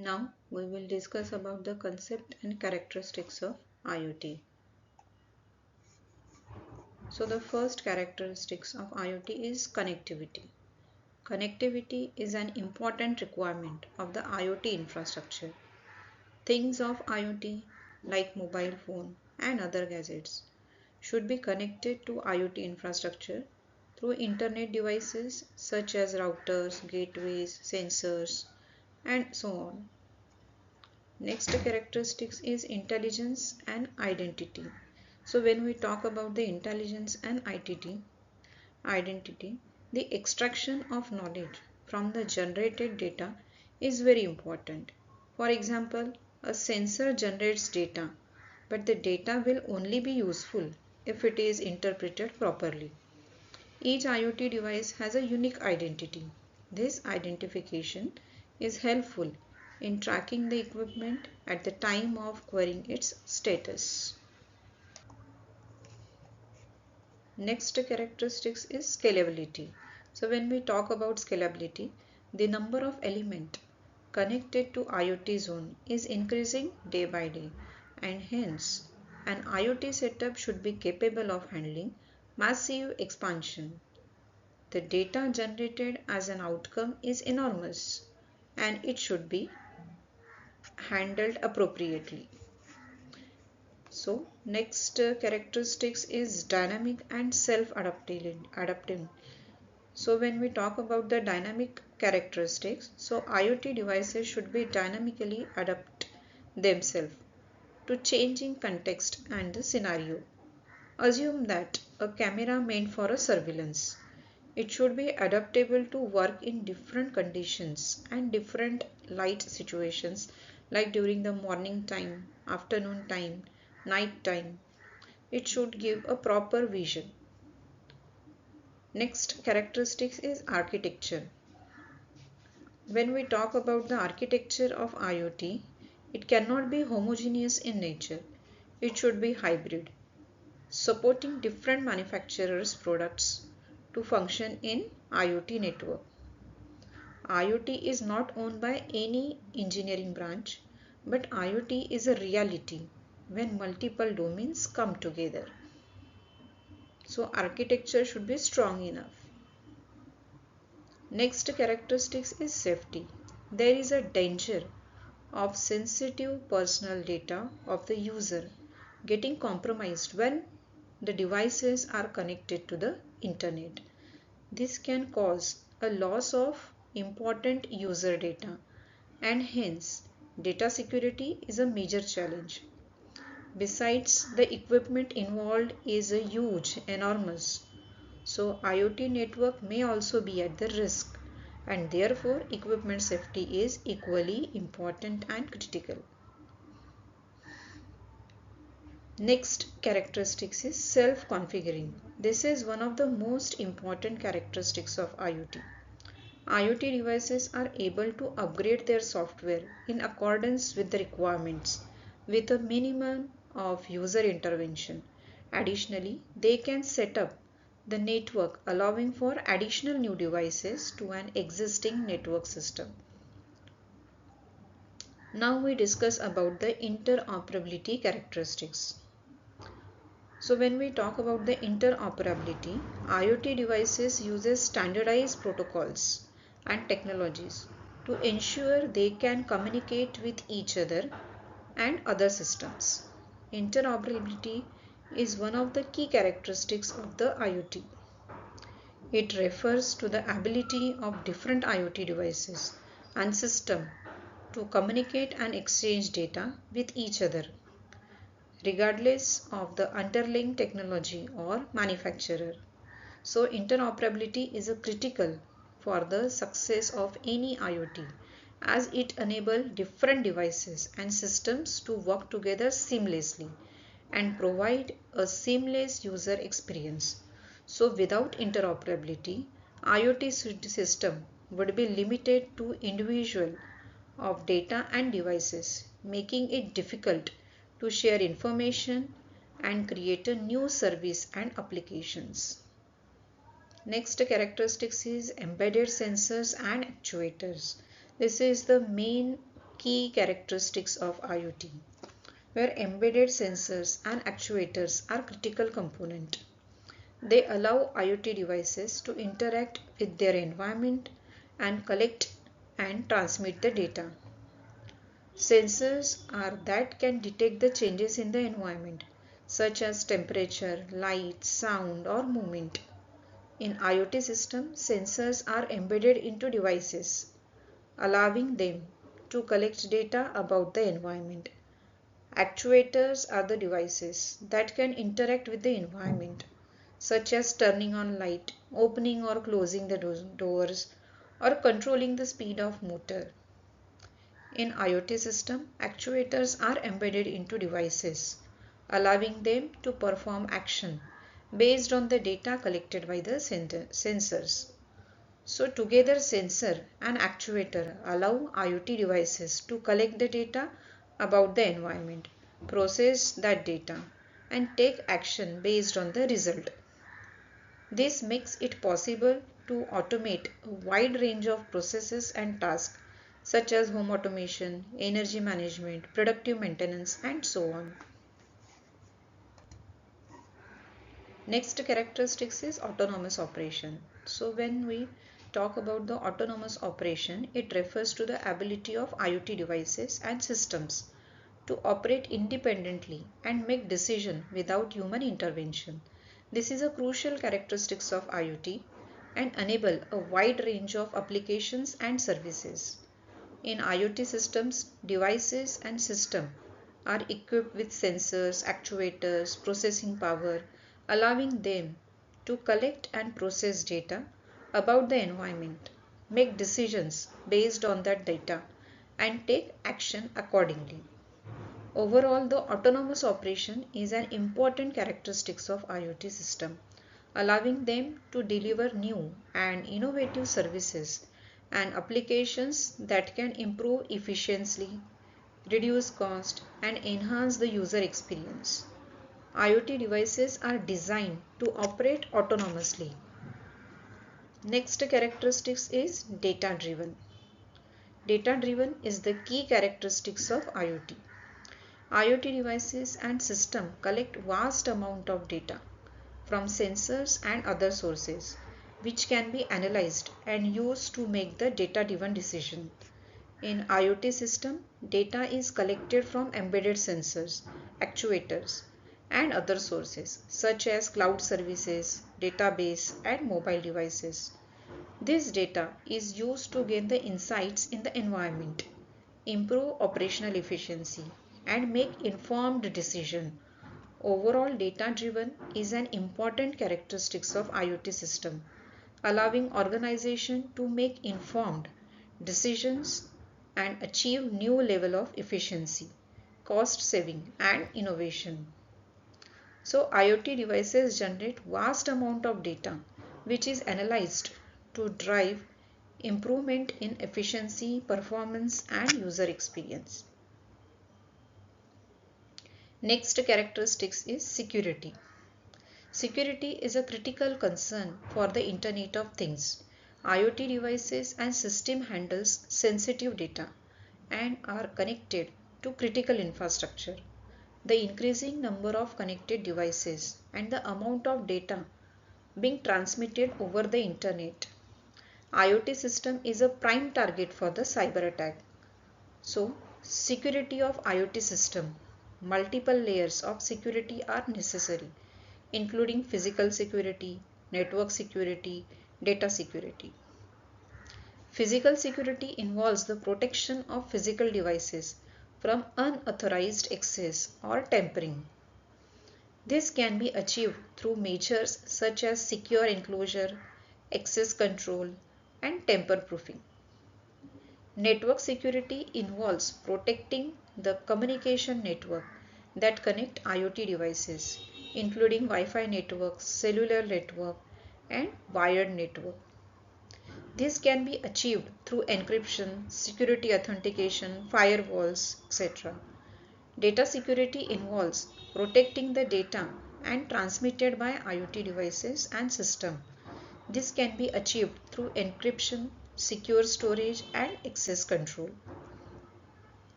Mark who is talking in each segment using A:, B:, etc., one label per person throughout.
A: Now we will discuss about the concept and characteristics of IoT. So the first characteristics of IoT is connectivity. Connectivity is an important requirement of the IoT infrastructure. Things of IoT like mobile phone and other gadgets should be connected to IoT infrastructure through internet devices such as routers, gateways, sensors, and so on. Next characteristics is intelligence and identity. So when we talk about the intelligence and identity, the extraction of knowledge from the generated data is very important. For example, a sensor generates data, but the data will only be useful if it is interpreted properly. Each IoT device has a unique identity. This identification is helpful in tracking the equipment at the time of querying its status. Next characteristics is scalability. So when we talk about scalability, the number of elements connected to IoT zone is increasing day by day, and hence an IoT setup should be capable of handling massive expansion. The data generated as an outcome is enormous and it should be handled appropriately. So next characteristics is dynamic and self-adapting. So when we talk about the dynamic characteristics, so IoT devices should be dynamically adapt themselves to changing context and the scenario. Assume that a camera meant for a surveillance. It should be adaptable to work in different conditions and different light situations like during the morning time, afternoon time, night time. It should give a proper vision. Next characteristics is architecture. When we talk about the architecture of IoT, it cannot be homogeneous in nature. It should be hybrid, supporting different manufacturers' products to function in IoT network. IoT is not owned by any engineering branch, but IoT is a reality when multiple domains come together. So architecture should be strong enough. Next characteristics is safety. There is a danger of sensitive personal data of the user getting compromised when the devices are connected to the internet. This can cause a loss of important user data and hence data security is a major challenge. Besides, the equipment involved is a huge, enormous. So IoT network may also be at the risk and therefore equipment safety is equally important and critical. Next characteristics is self-configuring. This is one of the most important characteristics of IoT. IoT devices are able to upgrade their software in accordance with the requirements with a minimum of user intervention. Additionally, they can set up the network allowing for additional new devices to an existing network system. Now we discuss about the interoperability characteristics. So when we talk about the interoperability, IoT devices uses standardized protocols and technologies to ensure they can communicate with each other and other systems. Interoperability is one of the key characteristics of the IoT. It refers to the ability of different IoT devices and systems to communicate and exchange data with each other, regardless of the underlying technology or manufacturer. So interoperability is a critical for the success of any IoT as it enables different devices and systems to work together seamlessly and provide a seamless user experience. So without interoperability, IoT system would be limited to individual of data and devices, making it difficult to share information and create a new service and applications. Next characteristics is embedded sensors and actuators. This is the main key characteristics of IoT, where embedded sensors and actuators are critical component. They allow IoT devices to interact with their environment and collect and transmit the data. Sensors are that can detect the changes in the environment, such as temperature, light, sound, or movement. In IoT systems, sensors are embedded into devices, allowing them to collect data about the environment. Actuators are the devices that can interact with the environment, such as turning on light, opening or closing the doors, or controlling the speed of motor. In IoT system, actuators are embedded into devices, allowing them to perform action based on the data collected by the sensors. So together sensor and actuator allow IoT devices to collect the data about the environment, process that data, and take action based on the result. This makes it possible to automate a wide range of processes and tasks such as home automation, energy management, productive maintenance, and so on. Next characteristics is autonomous operation. So when we talk about the autonomous operation, it refers to the ability of IoT devices and systems to operate independently and make decisions without human intervention. This is a crucial characteristics of IoT and enable a wide range of applications and services. In IoT systems, devices and systems are equipped with sensors, actuators, processing power, allowing them to collect and process data about the environment, make decisions based on that data, and take action accordingly. Overall, the autonomous operation is an important characteristic of IoT system, allowing them to deliver new and innovative services and applications that can improve efficiency, reduce cost, and enhance the user experience. IoT devices are designed to operate autonomously. Next characteristics is data driven. Data driven is the key characteristics of IoT. IoT devices and systems collect vast amount of data from sensors and other sources, which can be analyzed and used to make the data-driven decision. In IoT system, data is collected from embedded sensors, actuators, and other sources such as cloud services, database, and mobile devices. This data is used to gain the insights in the environment, improve operational efficiency, and make informed decisions. Overall, data-driven is an important characteristic of IoT system, allowing organization to make informed decisions and achieve new level of efficiency, cost saving, and innovation. So IoT devices generate vast amount of data which is analyzed to drive improvement in efficiency, performance, and user experience. Next characteristics is security. Security is a critical concern for the Internet of Things. IoT devices and system handles sensitive data and are connected to critical infrastructure. The increasing number of connected devices and the amount of data being transmitted over the Internet. IoT system is a prime target for the cyber attack. So, security of IoT system. Multiple layers of security are necessary, including physical security, network security, data security. Physical security involves the protection of physical devices from unauthorized access or tampering. This can be achieved through measures such as secure enclosure, access control, and tamper-proofing. Network security involves protecting the communication network that connect IoT devices, including Wi-Fi networks, cellular network, and wired network. This can be achieved through encryption, security authentication, firewalls, etc. Data security involves protecting the data and transmitted by IoT devices and system. This can be achieved through encryption, secure storage, and access control.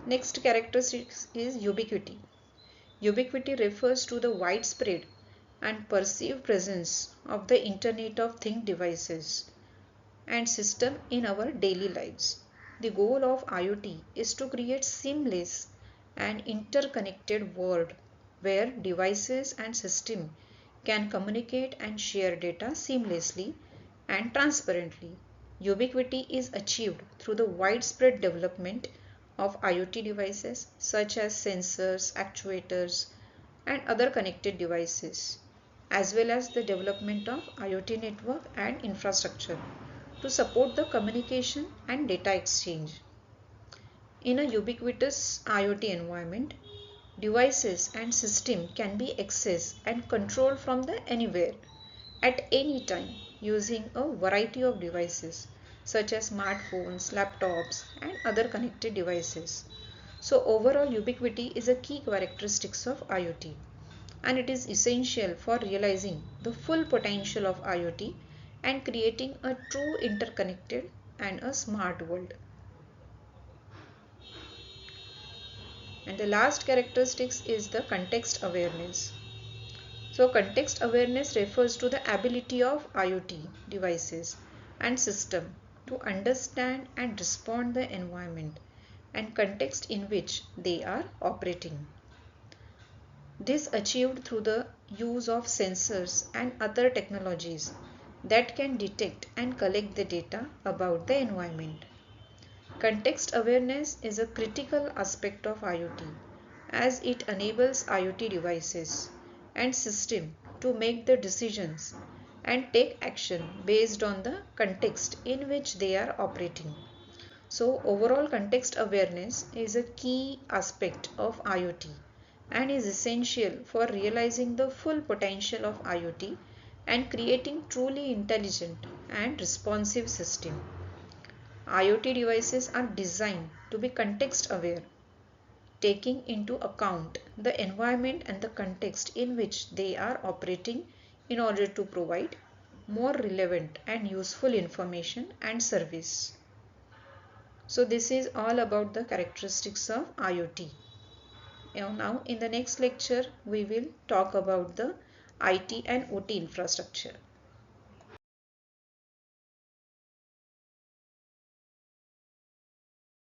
A: Next characteristic is ubiquity. Ubiquity refers to the widespread and perceived presence of the Internet of Things devices and system in our daily lives. The goal of IoT is to create seamless and interconnected world where devices and systems can communicate and share data seamlessly and transparently. Ubiquity is achieved through the widespread development of IoT devices such as sensors, actuators, and other connected devices, as well as the development of IoT network and infrastructure to support the communication and data exchange. In a ubiquitous IoT environment, devices and systems can be accessed and controlled from the anywhere at any time using a variety of devices such as smartphones, laptops, and other connected devices. So overall ubiquity is a key characteristic of IoT, and it is essential for realizing the full potential of IoT and creating a true interconnected and a smart world. And the last characteristics is the context awareness. So context awareness refers to the ability of IoT devices and system to understand and respond the environment and context in which they are operating. This achieved through the use of sensors and other technologies that can detect and collect the data about the environment. Context awareness is a critical aspect of IoT as it enables IoT devices and systems to make the decisions and take action based on the context in which they are operating. So overall context awareness is a key aspect of IoT and is essential for realizing the full potential of IoT and creating truly intelligent and responsive system. IoT devices are designed to be context aware, taking into account the environment and the context in which they are operating in order to provide more relevant and useful information and service. So this is all about the characteristics of IoT. Now in the next lecture we will talk about the IT and OT infrastructure.